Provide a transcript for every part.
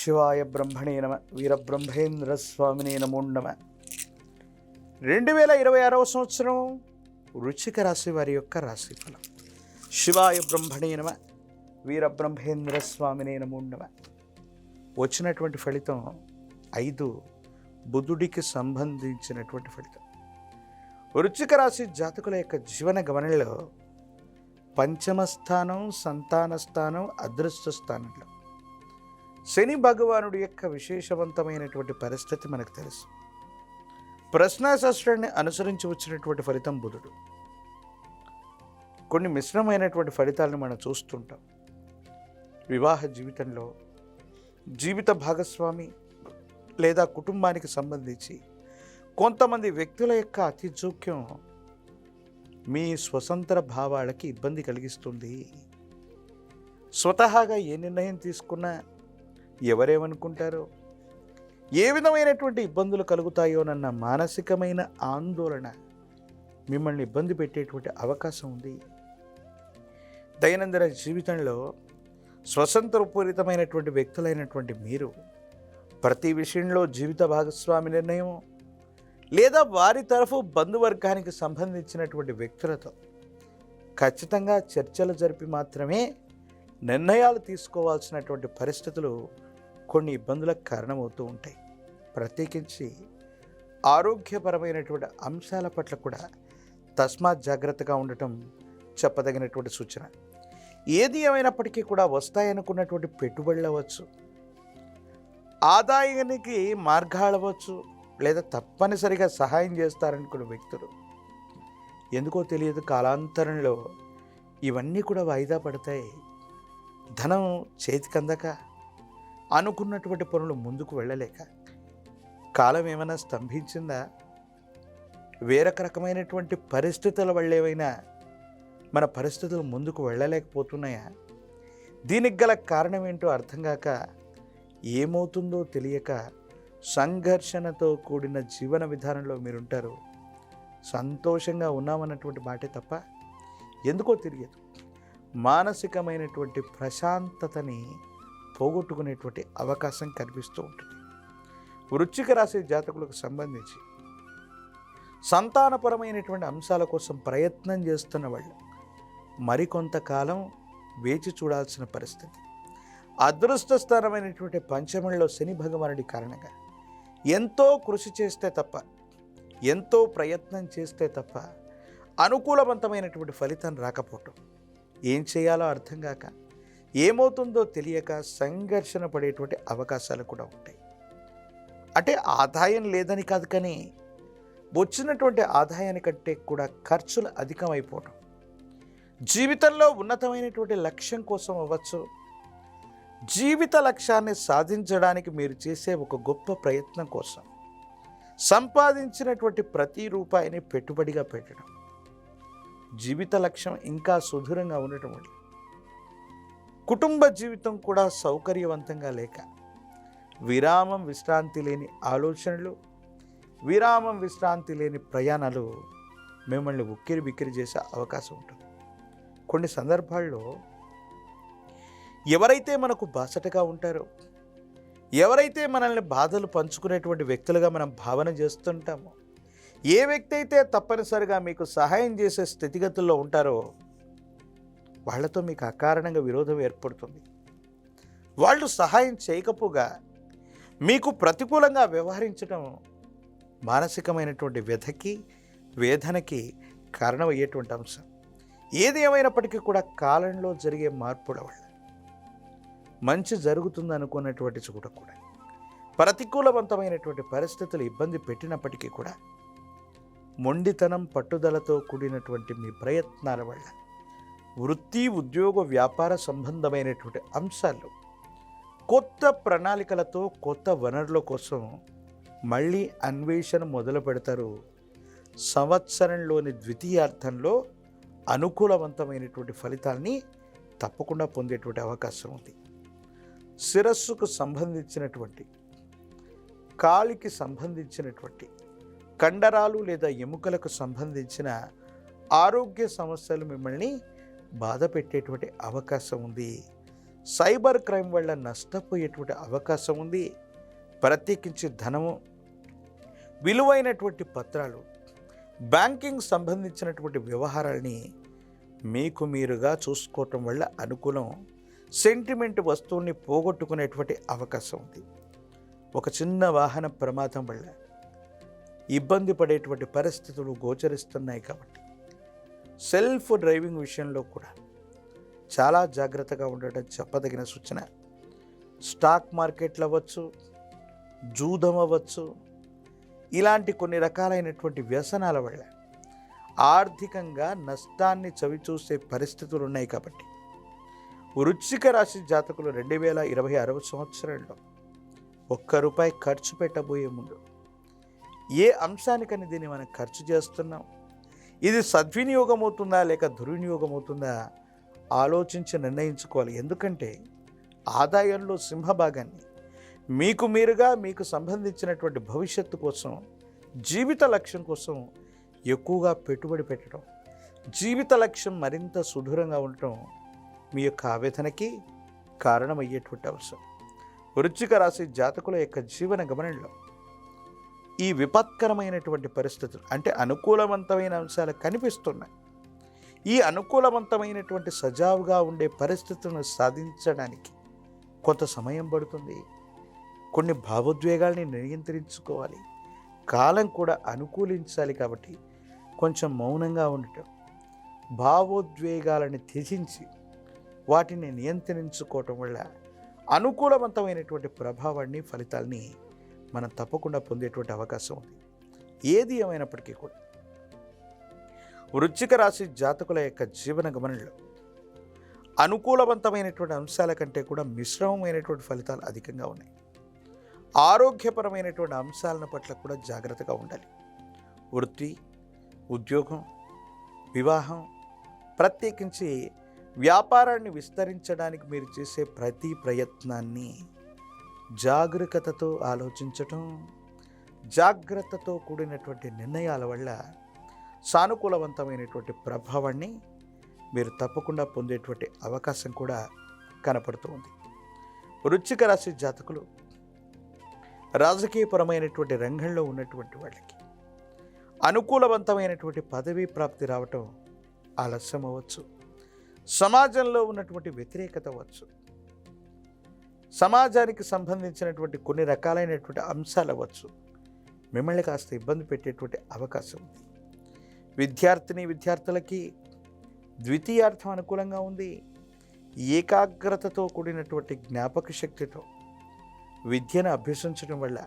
శివాయ బ్రహ్మణే నమ. వీరబ్రహ్మేంద్ర స్వామినే నమో నమ. 2026వ సంవత్సరం వృశ్చిక రాశి వారి యొక్క రాశిఫలం. శివాయ బ్రహ్మణే నమ. వీరబ్రహ్మేంద్ర స్వామినే నమో నమ. వచ్చినటువంటి ఫలితం 5 బుధుడికి సంబంధించినటువంటి ఫలితం. వృశ్చిక రాశి జాతకుల యొక్క జీవన గమనంలో పంచమ స్థానం, సంతాన స్థానం, అదృష్ట స్థానంలో శని భగవానుడి యొక్క విశేషవంతమైనటువంటి పరిస్థితి మనకు తెలుసు. ప్రశ్నాశాస్త్రాన్ని అనుసరించి వచ్చినటువంటి ఫలితం బుధుడు. కొన్ని మిశ్రమైనటువంటి ఫలితాలను మనం చూస్తుంటాం. వివాహ జీవితంలో జీవిత భాగస్వామి లేదా కుటుంబానికి సంబంధించి కొంతమంది వ్యక్తుల యొక్క అతి జోక్యం మీ స్వతంత్ర భావాలకి ఇబ్బంది కలిగిస్తుంది. స్వతహాగా ఏ నిర్ణయం తీసుకున్నా ఎవరేమనుకుంటారో, ఏ విధమైనటువంటి ఇబ్బందులు కలుగుతాయోనన్న మానసికమైన ఆందోళన మిమ్మల్ని ఇబ్బంది పెట్టేటువంటి అవకాశం ఉంది. దైనందిన జీవితంలో స్వతంత్రపూరితమైనటువంటి వ్యక్తులైనటువంటి మీరు ప్రతి విషయంలో జీవిత భాగస్వామి నిర్ణయం లేదా వారి తరఫు బంధువర్గానికి సంబంధించినటువంటి వ్యక్తులతో ఖచ్చితంగా చర్చలు జరిపి మాత్రమే నిర్ణయాలు తీసుకోవాల్సినటువంటి పరిస్థితులు కొన్ని ఇబ్బందులకు కారణమవుతూ ఉంటాయి. ప్రత్యేకించి ఆరోగ్యపరమైనటువంటి అంశాల పట్ల కూడా తస్మాత్ జాగ్రత్తగా ఉండటం చెప్పదగినటువంటి సూచన. ఏది ఏమైనప్పటికీ కూడా వస్తాయనుకున్నటువంటి పెట్టుబడులు అవ్వచ్చు, ఆదాయానికి మార్గాలు అవ్వచ్చు, లేదా తప్పనిసరిగా సహాయం చేస్తారనుకున్న వ్యక్తులు ఎందుకో తెలియదు కాలాంతరంలో ఇవన్నీ కూడా వాయిదా పడతాయి. ధనం చేతికి అందక అనుకున్నటువంటి పనులు ముందుకు వెళ్ళలేక కాలం ఏమైనా స్తంభించిందా? వేరొక రకమైనటువంటి పరిస్థితుల వల్ల ఏమైనా మన పరిస్థితులు ముందుకు వెళ్ళలేకపోతున్నాయా? దీనికి గల కారణం ఏంటో అర్థం కాక ఏమవుతుందో తెలియక సంఘర్షణతో కూడిన జీవన విధానంలో మీరుంటారు. సంతోషంగా ఉన్నామన్నటువంటి మాటే తప్ప ఎందుకో తెలియదు మానసికమైనటువంటి ప్రశాంతతని పోగొట్టుకునేటువంటి అవకాశం కనిపిస్తూ ఉంటుంది. వృశ్చిక రాశి జాతకులకు సంబంధించి సంతానపరమైనటువంటి అంశాల కోసం ప్రయత్నం చేస్తున్న వాళ్ళు మరికొంతకాలం వేచి చూడాల్సిన పరిస్థితి. అదృష్ట స్థానమైనటువంటి పంచమంలో శని భగవానుడి కారణంగా ఎంతో కృషి చేస్తే తప్ప, ఎంతో ప్రయత్నం చేస్తే తప్ప అనుకూలవంతమైనటువంటి ఫలితం రాకపోవటం, ఏం చేయాలో అర్థం కాక ఏమవుతుందో తెలియక సంఘర్షణ పడేటువంటి అవకాశాలు కూడా ఉంటాయి. అంటే ఆదాయం లేదని కాదు, కానీ వచ్చినటువంటి ఆదాయానికంటే కూడా ఖర్చులు అధికమైపోవటం, జీవితంలో ఉన్నతమైనటువంటి లక్ష్యం కోసం అవ్వచ్చు, జీవిత లక్ష్యాన్ని సాధించడానికి మీరు చేసే ఒక గొప్ప ప్రయత్నం కోసం సంపాదించినటువంటి ప్రతి రూపాయిని పెట్టుబడిగా పెట్టడం, జీవిత లక్ష్యం ఇంకా సుదూరంగా ఉండటం వల్ల కుటుంబ జీవితం కూడా సౌకర్యవంతంగా లేక విరామం విశ్రాంతి లేని ఆలోచనలు, విరామం విశ్రాంతి లేని ప్రయాణాలు మిమ్మల్ని ఉక్కిరి బిక్కిరి చేసే అవకాశం ఉంటుంది. కొన్ని సందర్భాల్లో ఎవరైతే మనకు బాసటగా ఉంటారో, ఎవరైతే మనల్ని బాధలు పంచుకునేటువంటి వ్యక్తులుగా మనం భావన చేస్తుంటామో, ఏ వ్యక్తి అయితే తప్పనిసరిగా మీకు సహాయం చేసే స్థితిగతుల్లో ఉంటారో వాళ్లతో మీకు అకారణంగా విరోధం ఏర్పడుతుంది. వాళ్ళు సహాయం చేయకపోగా మీకు ప్రతికూలంగా వ్యవహరించడం మానసికమైనటువంటి వ్యధకి, వేదనకి కారణమయ్యేటువంటి అంశం. ఏది ఏమైనప్పటికీ కూడా కాలంలో జరిగే మార్పుల వల్ల మంచి జరుగుతుంది అనుకున్నటువంటి చోట కూడా ప్రతికూలవంతమైనటువంటి పరిస్థితులు ఇబ్బంది పెట్టినప్పటికీ కూడా మొండితనం, పట్టుదలతో కూడినటువంటి మీ ప్రయత్నాల వల్ల వృత్తి, ఉద్యోగ, వ్యాపార సంబంధమైనటువంటి అంశాలు కొత్త ప్రణాళికలతో కొత్త వనరుల కోసం మళ్ళీ అన్వేషణ మొదలు పెడతారు. సంవత్సరంలోని ద్వితీయార్థంలో అనుకూలవంతమైనటువంటి ఫలితాల్ని తప్పకుండా పొందేటువంటి అవకాశం ఉంది. శిరస్సుకు సంబంధించినటువంటి, కాలికి సంబంధించినటువంటి, కండరాలు లేదా ఎముకలకు సంబంధించిన ఆరోగ్య సమస్యలు మిమ్మల్ని బాధ పెట్టేటువంటి అవకాశం ఉంది. సైబర్ క్రైమ్ వల్ల నష్టపోయేటువంటి అవకాశం ఉంది. ప్రత్యేకించి ధనము, విలువైనటువంటి పత్రాలు, బ్యాంకింగ్ సంబంధించినటువంటి వ్యవహారాల్ని మీకు మీరుగా చూసుకోవటం వల్ల అనుకూలం. సెంటిమెంట్ వస్తువుల్ని పోగొట్టుకునేటువంటి అవకాశం ఉంది. ఒక చిన్న వాహన ప్రమాదం వల్ల ఇబ్బంది పడేటువంటి పరిస్థితులు గోచరిస్తున్నాయి కాబట్టి సెల్ఫ్ డ్రైవింగ్ విషయంలో కూడా చాలా జాగ్రత్తగా ఉండటం చెప్పదగిన సూచన. స్టాక్ మార్కెట్లు అవ్వచ్చు, జూదం అవ్వచ్చు, ఇలాంటి కొన్ని రకాలైనటువంటి వ్యసనాల వల్ల ఆర్థికంగా నష్టాన్ని చవిచూసే పరిస్థితులు ఉన్నాయి కాబట్టి వృశ్చిక రాశి జాతకులు 2026 సంవత్సరంలో ₹1 ఖర్చు పెట్టబోయే ముందు ఏ అంశానికని దీన్ని మనం ఖర్చు చేస్తున్నాం, ఇది సద్వినియోగం అవుతుందా లేక దుర్వినియోగం అవుతుందా ఆలోచించి నిర్ణయించుకోవాలి. ఎందుకంటే ఆదాయంలో సింహభాగాన్ని మీకు మీరుగా మీకు సంబంధించినటువంటి భవిష్యత్తు కోసం, జీవిత లక్ష్యం కోసం ఎక్కువగా పెట్టుబడి పెట్టడం, జీవిత లక్ష్యం మరింత సుదూరంగా ఉండటం మీ యొక్క ఆవేదనకి కారణమయ్యేటువంటి అంశం. వృశ్చిక రాశి జాతకుల యొక్క జీవన గమనంలో ఈ విపత్కరమైనటువంటి పరిస్థితులు అంటే అనుకూలవంతమైన అంశాలు కనిపిస్తున్నాయి. ఈ అనుకూలవంతమైనటువంటి సజావుగా ఉండే పరిస్థితులను సాధించడానికి కొంత సమయం పడుతుంది. కొన్ని భావోద్వేగాల్ని నియంత్రించుకోవాలి. కాలం కూడా అనుకూలించాలి కాబట్టి కొంచెం మౌనంగా ఉండటం, భావోద్వేగాలను త్యజించి వాటిని నియంత్రించుకోవటం వల్ల అనుకూలవంతమైనటువంటి ప్రభావాన్ని, ఫలితాల్ని మనం తప్పకుండా పొందేటువంటి అవకాశం ఉంది. ఏది ఏమైనప్పటికీ కూడా వృశ్చిక రాశి జాతకుల యొక్క జీవన గమనంలో అనుకూలవంతమైనటువంటి అంశాల కంటే కూడా మిశ్రమమైనటువంటి ఫలితాలు అధికంగా ఉన్నాయి. ఆరోగ్యపరమైనటువంటి అంశాలను పట్ల కూడా జాగ్రత్తగా ఉండాలి. వృత్తి, ఉద్యోగం, వివాహం, ప్రత్యేకించి వ్యాపారాన్ని విస్తరించడానికి మీరు చేసే ప్రతి ప్రయత్నాన్ని జాగరూకతతో ఆలోచించటం, జాగ్రత్తతో కూడినటువంటి నిర్ణయాల వల్ల సానుకూలవంతమైనటువంటి ప్రభావాన్ని మీరు తప్పకుండా పొందేటువంటి అవకాశం కూడా కనపడుతుంది. వృశ్చిక రాశి జాతకులు రాజకీయపరమైనటువంటి రంగంలో ఉన్నటువంటి వాళ్ళకి అనుకూలవంతమైనటువంటి పదవీ ప్రాప్తి రావటం ఆలస్యం అవ్వచ్చు. సమాజంలో ఉన్నటువంటి వ్యతిరేకత అవ్వచ్చు, సమాజానికి సంబంధించినటువంటి కొన్ని రకాలైనటువంటి అంశాలు అవ్వచ్చు, మిమ్మల్ని కాస్త ఇబ్బంది పెట్టేటువంటి అవకాశం ఉంది. విద్యార్థులకి ద్వితీయార్థం అనుకూలంగా ఉంది. ఏకాగ్రతతో కూడినటువంటి జ్ఞాపక శక్తితో విద్యను అభ్యసించడం వల్ల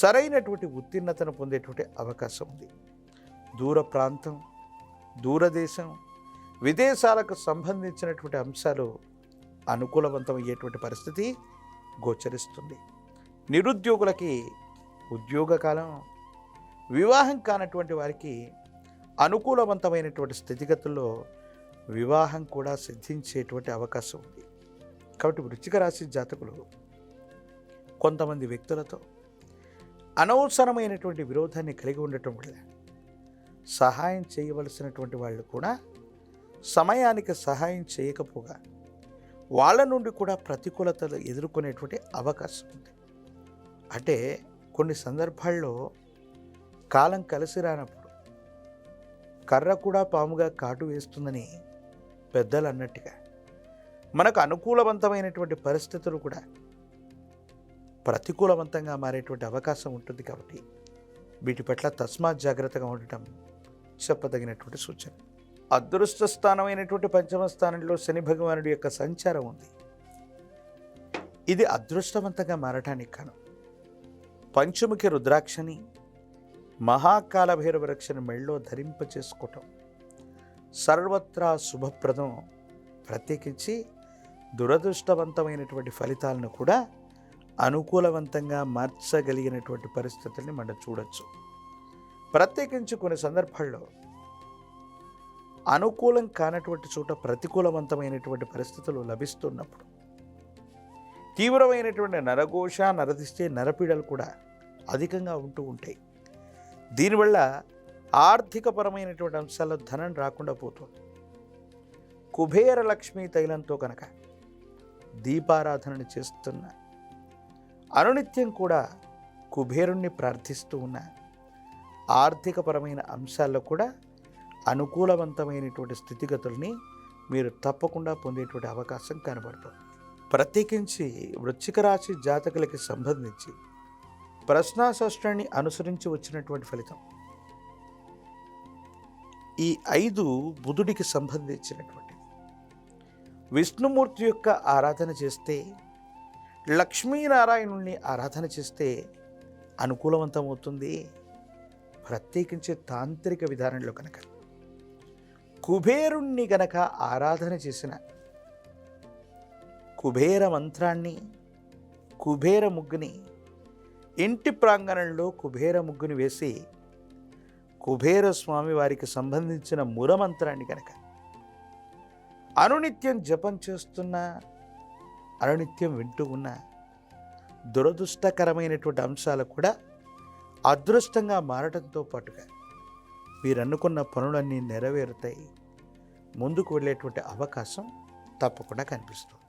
సరైనటువంటి ఉత్తీర్ణతను పొందేటువంటి అవకాశం ఉంది. దూర ప్రాంతం, దూరదేశం, విదేశాలకు సంబంధించినటువంటి అంశాలు అనుకూలవంతమయ్యేటువంటి పరిస్థితి గోచరిస్తుంది. నిరుద్యోగులకి ఉద్యోగ కాలం, వివాహం కానటువంటి వారికి అనుకూలవంతమైనటువంటి స్థితిగతుల్లో వివాహం కూడా సిద్ధించేటువంటి అవకాశం ఉంది. కాబట్టి వృశ్చిక రాశి జాతకులు కొంతమంది వ్యక్తులతో అనవసరమైనటువంటి విరోధాన్ని కలిగి ఉండటం వల్ల సహాయం చేయవలసినటువంటి వాళ్ళు కూడా సమయానికి సహాయం చేయకపోగా వాళ్ళ నుండి కూడా ప్రతికూలతలు ఎదుర్కొనేటువంటి అవకాశం ఉంది. అంటే కొన్ని సందర్భాల్లో కాలం కలిసి రానప్పుడు కర్ర కూడా పాముగా కాటు వేస్తుందని పెద్దలు అన్నట్టుగా మనకు అనుకూలవంతమైనటువంటి పరిస్థితులు కూడా ప్రతికూలవంతంగా మారేటువంటి అవకాశం ఉంటుంది. కాబట్టి వీటి పట్ల తస్మాత్ జాగ్రత్తగా ఉండటం చెప్పదగినటువంటి సూచన. అదృష్ట స్థానమైనటువంటి పంచమ స్థానంలో శని భగవానుడి యొక్క సంచారం ఉంది. ఇది అదృష్టవంతంగా మారటానికి కారణం పంచముఖి రుద్రాక్షని, మహాకాల భైరవ రక్షణ మెళ్ళలో ధరింపచేసుకోవటం సర్వత్రా శుభప్రదం. ప్రత్యేకించి దురదృష్టవంతమైనటువంటి ఫలితాలను కూడా అనుకూలవంతంగా మార్చగలిగినటువంటి పరిస్థితుల్ని మనం చూడొచ్చు. ప్రత్యేకించి కొన్ని సందర్భాల్లో అనుకూలం కానటువంటి చోట ప్రతికూలవంతమైనటువంటి పరిస్థితులు లభిస్తున్నప్పుడు తీవ్రమైనటువంటి నరఘోష, నరదిష్టి, నరపీడలు కూడా అధికంగా ఉంటూ ఉంటాయి. దీనివల్ల ఆర్థికపరమైనటువంటి అంశాల్లో ధనం రాకుండా పోతుంది. కుబేర లక్ష్మీ తైలంతో కనుక దీపారాధనను చేస్తున్న, అనునిత్యం కూడా కుబేరుణ్ణి ప్రార్థిస్తూ ఉన్న, ఆర్థికపరమైన అంశాల్లో కూడా అనుకూలవంతమైనటువంటి స్థితిగతుల్ని మీరు తప్పకుండా పొందేటువంటి అవకాశం కనబడుతుంది. ప్రత్యేకించి వృశ్చిక రాశి జాతకులకి సంబంధించి ప్రశ్నాశాస్త్రాన్ని అనుసరించి వచ్చినటువంటి ఫలితం ఈ 5 బుధుడికి సంబంధించినటువంటి. విష్ణుమూర్తి యొక్క ఆరాధన చేస్తే, లక్ష్మీనారాయణుల్ని ఆరాధన చేస్తే అనుకూలవంతమవుతుంది. ప్రత్యేకించి తాంత్రిక విధానంలో కనుక కుబేరుణ్ణి గనక ఆరాధన చేసిన, కుబేర మంత్రాన్ని, కుబేర ముగ్గుని ఇంటి ప్రాంగణంలో కుబేర ముగ్గుని వేసి కుబేర స్వామి వారికి సంబంధించిన మూలమంత్రాన్ని కనుక అనునిత్యం జపం చేస్తున్న, అనునిత్యం వింటూ ఉన్న, దురదృష్టకరమైనటువంటి అంశాలు కూడా అదృష్టంగా మారడంతో పాటుగా వీరనుకున్న పనులన్నీ నెరవేరుతాయి. ముందుకు వెళ్ళేటువంటి అవకాశం తప్పకుండా కనిపిస్తుంది.